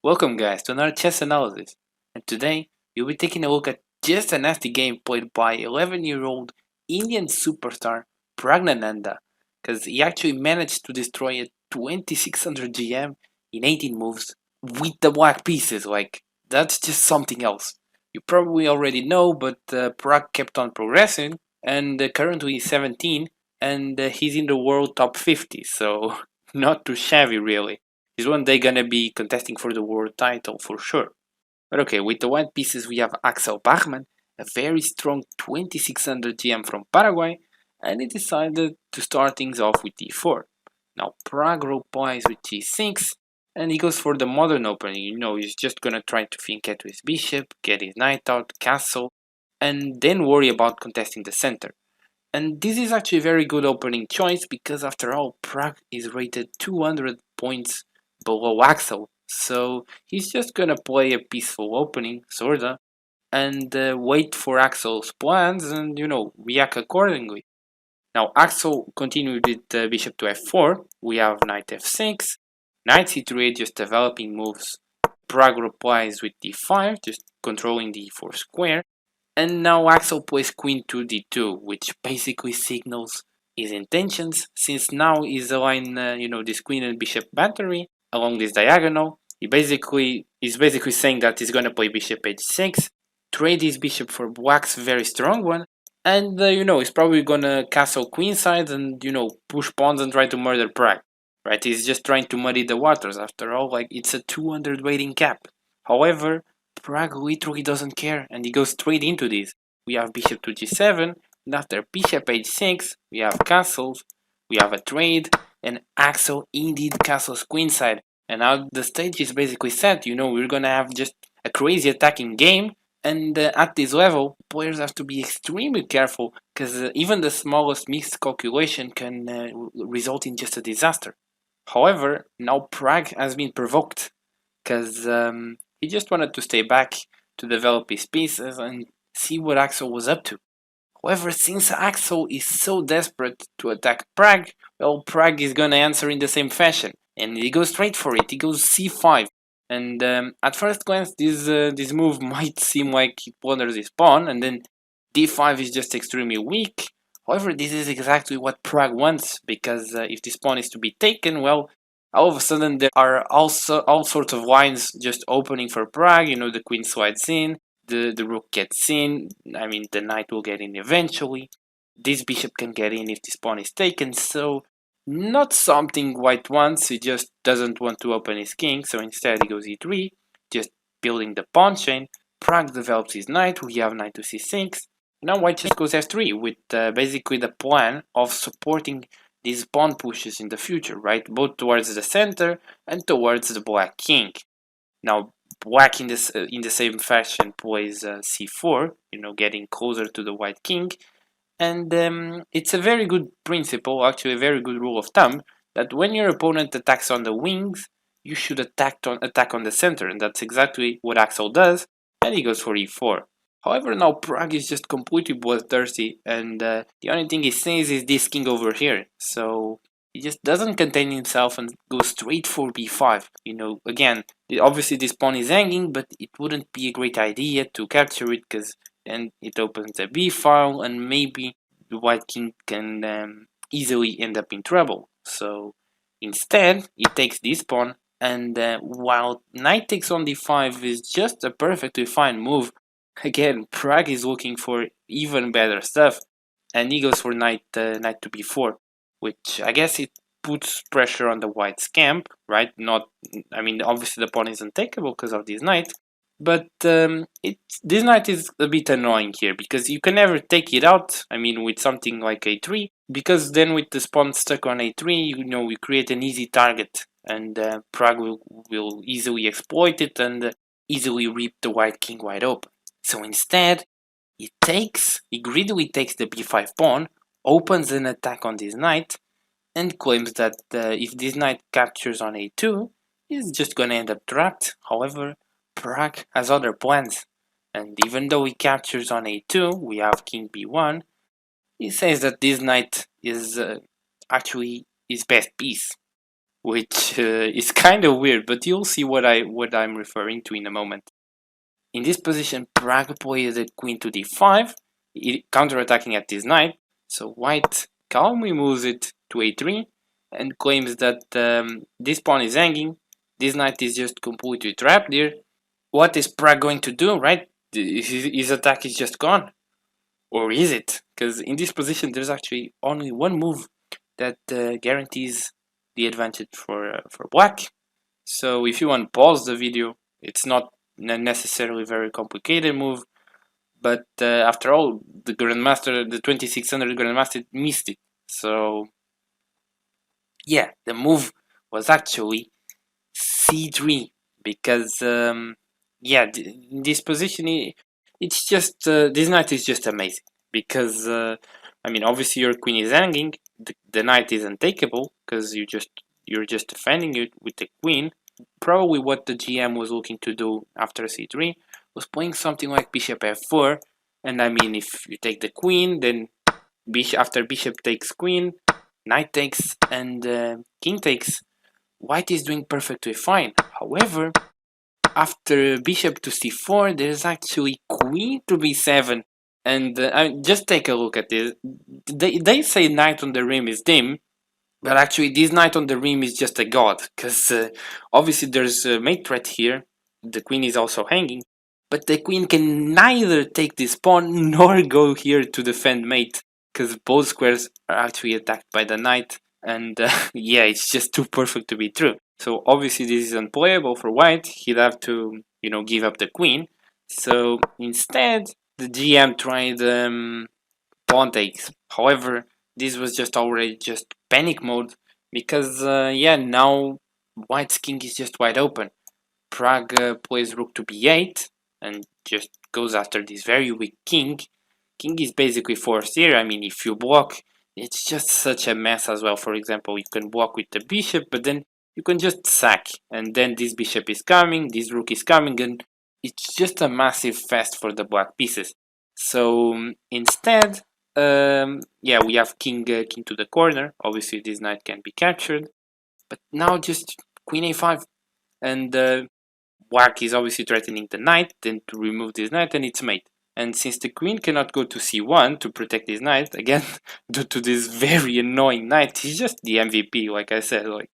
Welcome guys to another chess analysis, and today you'll be taking a look at just a nasty game played by 11-year-old Indian superstar Praggnanandhaa, because he actually managed to destroy a 2600 GM in 18 moves with the black pieces. Like, that's just something else. You probably already know, but Pragg kept on progressing, and currently he's 17, and he's in the world top 50, so not too shabby really. He's one day gonna be contesting for the world title for sure. But okay, with the white pieces we have Axel Bachmann, a very strong 2600 GM from Paraguay, and he decided to start things off with d4. Now Pragg replies with g6, and he goes for the modern opening. You know, he's just gonna try to think at his bishop, get his knight out, castle, and then worry about contesting the center. And this is actually a very good opening choice because after all, Pragg is rated 200 points below Axel, so he's just gonna play a peaceful opening, sorta, and wait for Axel's plans and, react accordingly. Now Axel continued with bishop to f4, we have knight f6, knight c3, just developing moves. Pragg replies with d5, just controlling the e4 square, and now Axel plays queen to d2, which basically signals his intentions, since now he's aligned, this queen and bishop battery along this diagonal. He's basically saying that he's gonna play bishop h6, trade his bishop for black's very strong one, and he's probably gonna castle queenside and push pawns and try to murder Pragg. Right? He's just trying to muddy the waters. After all, like, it's a 200 rating cap. However, Pragg literally doesn't care, and he goes straight into this. We have bishop to g7, and after bishop h6, we have castles, we have a trade, and Axel indeed castles queenside. And now the stage is basically set. We're gonna have just a crazy attacking game, and at this level, players have to be extremely careful, because even the smallest mixed calculation can result in just a disaster. However, now Pragg has been provoked, because he just wanted to stay back to develop his pieces and see what Axel was up to. However, since Axel is so desperate to attack Pragg, well, Pragg is gonna answer in the same fashion, and he goes straight for it. He goes c5, and at first glance, this move might seem like he plunders his pawn, and then d5 is just extremely weak. However, this is exactly what Pragg wants, because if this pawn is to be taken, well, all of a sudden there are also all sorts of lines just opening for Pragg. The queen slides in, the rook gets in, the knight will get in eventually. This bishop can get in if this pawn is taken, so not something white wants. He just doesn't want to open his king, so instead he goes e3, just building the pawn chain. Pragg develops his knight, we have knight to c6. Now white just goes f3 with basically the plan of supporting these pawn pushes in the future, right? Both towards the center and towards the black king. Now black in the same fashion plays c4, getting closer to the white king, and it's a very good principle, actually a very good rule of thumb, that when your opponent attacks on the wings, you should attack on the center, and that's exactly what Axel does, and he goes for e4. However, now Pragg is just completely bloodthirsty, and the only thing he says is this king over here, so he just doesn't contain himself and goes straight for b5. Again, obviously this pawn is hanging, but it wouldn't be a great idea to capture it, because then it opens a b file, and maybe the white king can easily end up in trouble. So instead, he takes this pawn, and while knight takes on d5 is just a perfectly fine move, again, Pragg is looking for even better stuff, and he goes for knight to b4, which I guess it puts pressure on the white's camp, right? Obviously the pawn is untakeable because of this knight, but this knight is a bit annoying here, because you can never take it out, with something like a3, because then with this pawn stuck on a3, we create an easy target, and Pragg will easily exploit it and easily rip the white king wide open. So instead, he greedily takes the b5 pawn, opens an attack on this knight, and claims that if this knight captures on a2, he's just gonna end up trapped. However, Pragg has other plans, and even though he captures on a2, we have king b1, he says that this knight is actually his best piece. which is kind of weird, but you'll see what I'm referring to in a moment. In this position, Pragg plays the queen to d5, counterattacking at this knight. So white calmly moves it to a3 and claims that this pawn is hanging. This knight is just completely trapped here. What is Pragg going to do, right? His attack is just gone. Or is it? Because in this position, there's actually only one move that guarantees the advantage for black. So if you want to pause the video, it's not necessarily a very complicated move, but after all, the Grandmaster, the 2600 Grandmaster missed it. So yeah, the move was actually c3 because yeah, in this position, it's just this knight is just amazing because I mean, obviously your queen is hanging, the knight is untakeable because you're just defending it with the queen. Probably what the GM was looking to do after c3 was playing something like bishop f4, and I mean, if you take the queen, then after bishop takes queen, knight takes, and king takes, white is doing perfectly fine. However, after bishop to c4, there's actually queen to b7, and just take a look at this. They say knight on the rim is dim, but actually this knight on the rim is just a god, because obviously there's a mate threat here. The queen is also hanging, but the queen can neither take this pawn nor go here to defend mate, because both squares are actually attacked by the knight, and yeah, it's just too perfect to be true. So obviously this is unplayable for white. He'd have to, you know, give up the queen. So instead, the GM tried pawn takes. However, this was just already just panic mode because yeah, now white's king is just wide open. Pragg plays rook to b8 and just goes after this very weak king. King is basically forced here. I mean, if you block, it's just such a mess as well. For example, you can block with the bishop, but then you can just sack, and then this bishop is coming, this rook is coming, and it's just a massive fest for the black pieces. So instead, yeah, we have king to the corner. Obviously, this knight can be captured, but now just queen a5, and black is obviously threatening the knight. Then to remove this knight, and it's mate. And since the queen cannot go to c1 to protect his knight, again, due to this very annoying knight, he's just the MVP, like I said. Like,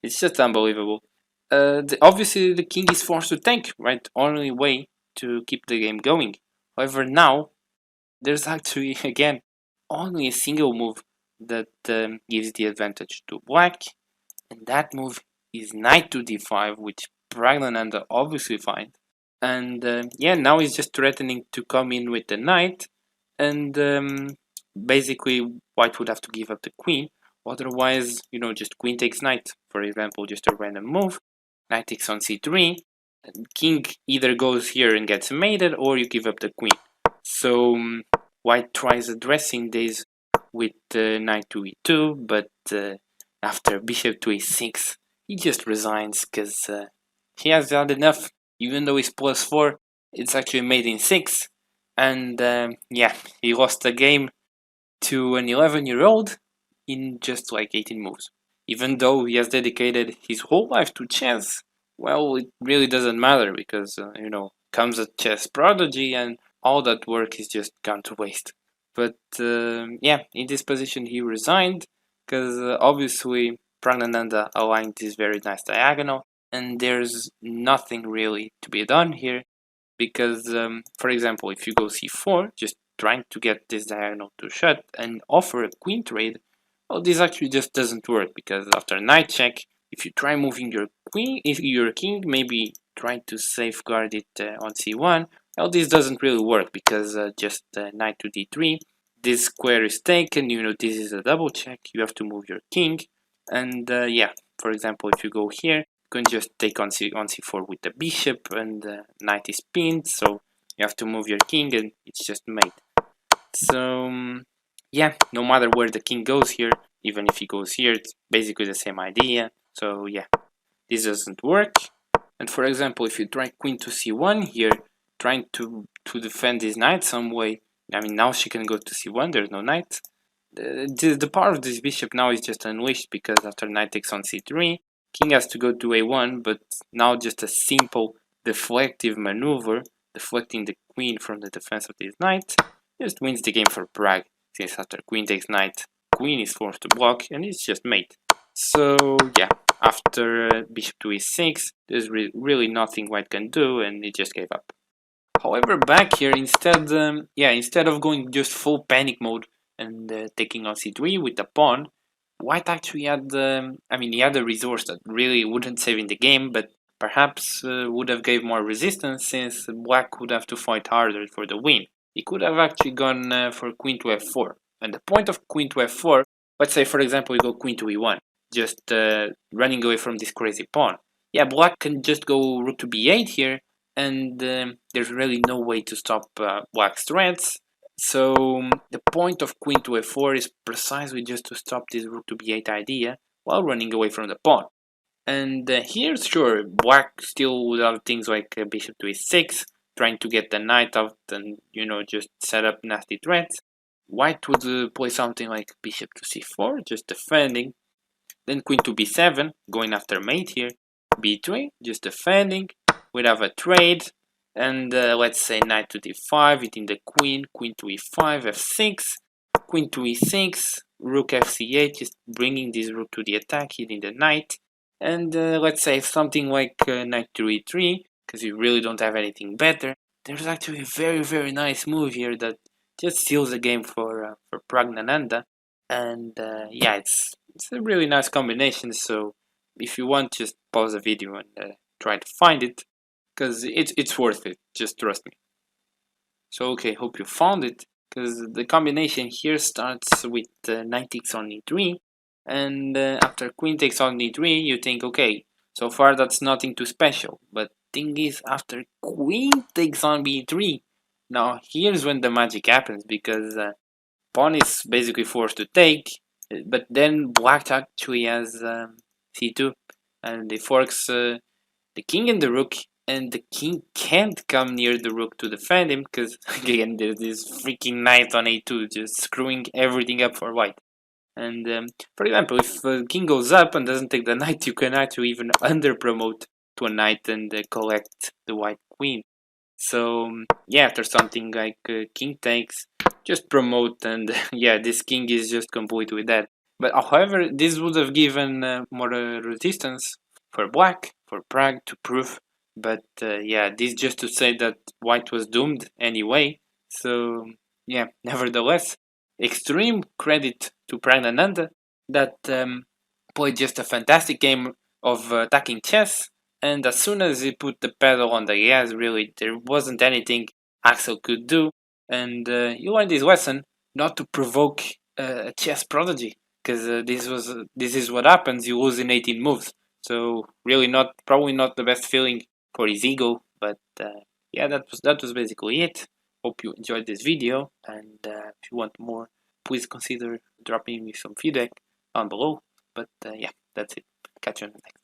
it's just unbelievable. Obviously, the king is forced to tank, right? Only way to keep the game going. However, now, there's actually, again, only a single move that gives the advantage to black, and that move is knight to d5, which Praggnanandhaa obviously finds. And yeah, now he's just threatening to come in with the knight, and basically white would have to give up the queen. Otherwise, you know, just queen takes knight, for example, just a random move. Knight takes on c3. King either goes here and gets mated, or you give up the queen. So white tries addressing this with knight to e2, but after bishop to e6, he just resigns because he has had enough. Even though he's +4, it's actually made in 6. And yeah, he lost the game to an 11-year-old in just like 18 moves. Even though he has dedicated his whole life to chess, well, it really doesn't matter because, you know, comes a chess prodigy and all that work is just gone to waste. But yeah, in this position he resigned because obviously Praggnanandhaa aligned this very nice diagonal, and there's nothing really to be done here because, for example, if you go c4, just trying to get this diagonal to shut and offer a queen trade, well, this actually just doesn't work because after knight check, if you try moving your queen, if your king, maybe trying to safeguard it on c1, well, this doesn't really work because just knight to d3, this square is taken, you know, this is a double check, you have to move your king, and yeah, for example, if you go here, you can just take on c4 with the bishop, and knight is pinned, so you have to move your king, and it's just mate. So yeah, no matter where the king goes here, even if he goes here, it's basically the same idea. So yeah, this doesn't work. And for example, if you try queen to c1 here, trying to defend this knight some way, I mean, now she can go to c1, there's no knight. The power of this bishop now is just unleashed because after knight takes on c3, king has to go to a1, but now just a simple deflective maneuver, deflecting the queen from the defense of this knight, just wins the game for Pragg, since after queen takes knight, queen is forced to block, and it's just mate. So yeah, after bishop to e6, there's really nothing white can do, and it just gave up. However, back here, instead of going just full panic mode and taking on c3 with the pawn, white actually had, he had a resource that really wouldn't save in the game, but perhaps would have gave more resistance, since black would have to fight harder for the win. He could have actually gone for queen to f4, and the point of queen to f4, let's say for example we go queen to e1, just running away from this crazy pawn. Yeah, black can just go rook to b8 here, and there's really no way to stop black's threats. So the point of queen to f4 is precisely just to stop this rook to b8 idea while running away from the pawn. And here, sure, black still would have things like bishop to e6, trying to get the knight out and, just set up nasty threats. White would play something like bishop to c4, just defending. Then queen to b7, going after mate here. b3, just defending. We'd have a trade. And let's say knight to d5, hitting the queen, queen to e5, f6, queen to e6, rook fc8, just bringing this rook to the attack, hitting the knight. And let's say something like knight to e3, because you really don't have anything better. There's actually a very, very nice move here that just seals the game for Praggnanandhaa. And yeah, it's a really nice combination. So if you want, just pause the video and try to find it, because it's worth it. Just trust me. So okay, hope you found it, because the combination here starts with knight takes on e3, and after queen takes on e3, you think, okay, so far that's nothing too special. But thing is, after queen takes on b3, now here's when the magic happens, because pawn is basically forced to take, but then black actually has c2, and it forks the king and the rook, and the king can't come near the rook to defend him, because again there's this freaking knight on a2 just screwing everything up for white. And for example, if king goes up and doesn't take the knight, you can actually even under promote to a knight and collect the white queen. So yeah, after something like king takes, just promote, and yeah, this king is just complete with that. But however, this would have given more resistance for black, for Pragg to prove. But yeah, this just to say that white was doomed anyway. So yeah, nevertheless, extreme credit to Praggnanandhaa that played just a fantastic game of attacking chess. And as soon as he put the pedal on the gas, really, there wasn't anything Axel could do. And you learned this lesson not to provoke a chess prodigy, because this is what happens. You lose in 18 moves. So really, probably not the best feeling for his ego. But yeah, that was basically it. Hope you enjoyed this video, and if you want more, please consider dropping me some feedback down below. But yeah, that's it. Catch you on the next.